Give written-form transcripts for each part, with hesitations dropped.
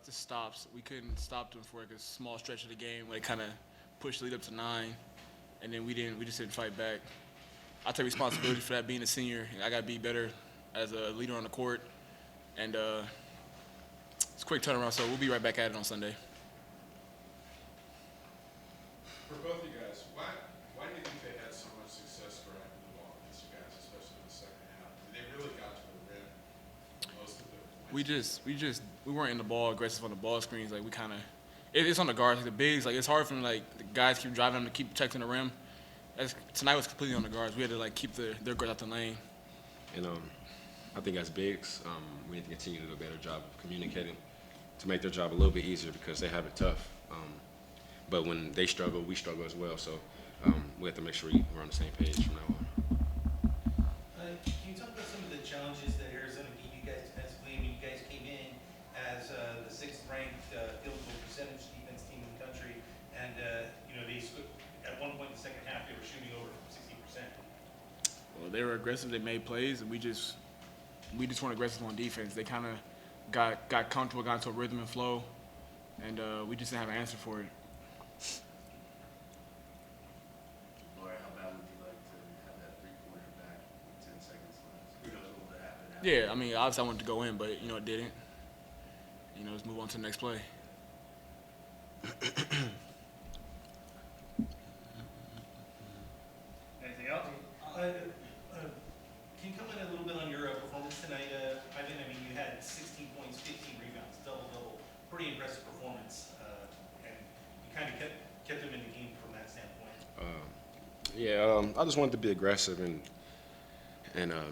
Just stops. We couldn't stop them for like a small stretch of the game. Like kind of pushed the lead up to 9, and then we didn't. We just didn't fight back. I take responsibility for that being a senior. I got to be better as a leader on the court, and it's a quick turnaround. So we'll be right back at it on Sunday. For both of you guys, why do you think they had so much success driving the ball against you guys, especially in the second half? I mean, they really got to the rim for most of their points. We weren't in the ball aggressive on the ball screens. Like we kind of, it's on the guards, like the bigs. Like it's hard for them, like the guys keep driving them to keep protecting the rim. Tonight was completely on the guards. We had to like keep their guards out the lane. And I think as bigs, we need to continue to do a better job of communicating to make their job a little bit easier because they have it tough. But when they struggle, we struggle as well. So we have to make sure we're on the same page from now on. Can you talk about some of the challenges that Arizona gave you guys defensively? I mean, you guys came in as the 6th-ranked field goal percentage defense team in the country, and they at one point in the second half they were shooting over 60%. Well, they were aggressive. They made plays, and we just weren't aggressive on defense. They kind of got comfortable, got into a rhythm and flow, and we just didn't have an answer for it. How bad would you like to have that three-pointer back with 10 seconds left? Who knows what would happen? Yeah, I mean, obviously I wanted to go in, but, it didn't. Let's move on to the next play. Anything else? Can you comment a little bit on your performance tonight, Ivan? I mean, you had 16 points, 15 rebounds, double-double. Pretty impressive performance, and you kind of kept them in the game from that standpoint. I just wanted to be aggressive and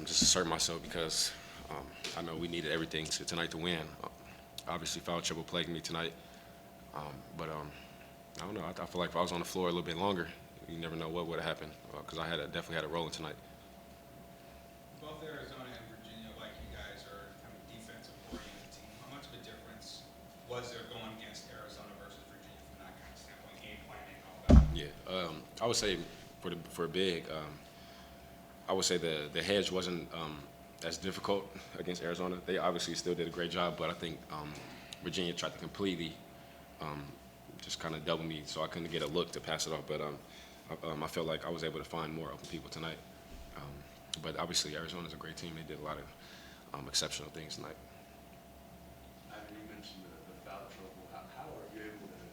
just assert myself because I know we needed everything tonight to win. Obviously, foul trouble plagued me tonight, but I don't know. I feel like if I was on the floor a little bit longer, you never know what would have happened because I definitely had a role in tonight. Both Arizona and Virginia, like you guys, are kind of defensive-oriented team. How much of a difference was there going against Arizona versus Virginia from that kind of standpoint, game planning and all that? Yeah, I would say for a big, I would say the hedge wasn't as difficult against Arizona. They obviously still did a great job, but I think Virginia tried to completely just kind of double me, so I couldn't get a look to pass it off. But I felt like I was able to find more open people tonight. But obviously, Arizona's a great team. They did a lot of exceptional things tonight. Ivan, you mentioned the foul trouble. How are you able to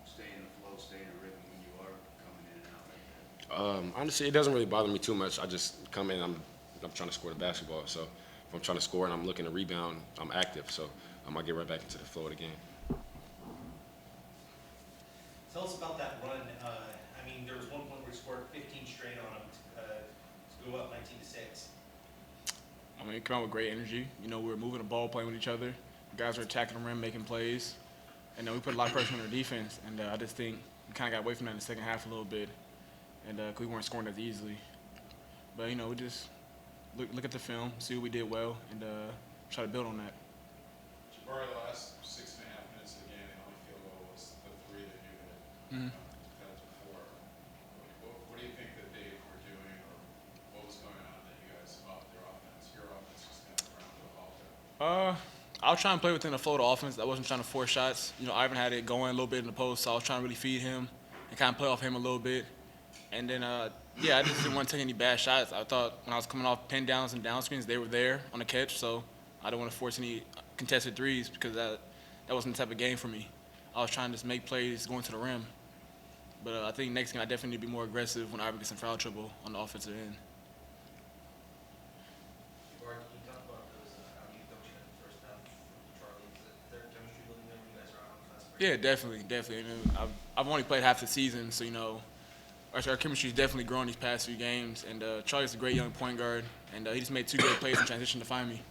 stay in the flow, stay in a rhythm when you are coming in and out like that? Honestly, it doesn't really bother me too much. I just come in, I'm trying to score the basketball. So if I'm trying to score and I'm looking to rebound, I'm active. So I get right back into the flow of the game. Tell us about that run. I mean, there was one point where we scored 15 straight on them to go up 19-6. I mean, it came out with great energy. We were moving the ball, playing with each other. The guys were attacking the rim, making plays. And we put a lot of pressure on our defense. And I just think we kind of got away from that in the second half a little bit. And we weren't scoring as easily. But, we just look at the film, see what we did well, and try to build on that. Jabari, the last 6.5 minutes of the game, the only field goal was the 3 that you had had before. What do you think that they were doing, or what was going on that you guys thought their offense, your offense, just kind of ground to a halt there? I was trying to play within the flow of the offense. I wasn't trying to force shots. Ivan had it going a little bit in the post, so I was trying to really feed him and kind of play off him a little bit. And then, I just didn't want to take any bad shots. I thought when I was coming off pin downs and down screens, they were there on the catch, so I didn't want to force any contested threes because that wasn't the type of game for me. I was trying to just make plays going to the rim. But I think next game I definitely need to be more aggressive when Ivan gets in foul trouble on the offensive end. Jabari, can you talk about how you coached in the first half with Charlie? Is there chemistry building there when you guys are on the fast break? Yeah, definitely. I've only played half the season, so our chemistry is definitely growing these past few games. And Charlie's a great young point guard, and he just made 2 great plays in transition to find me.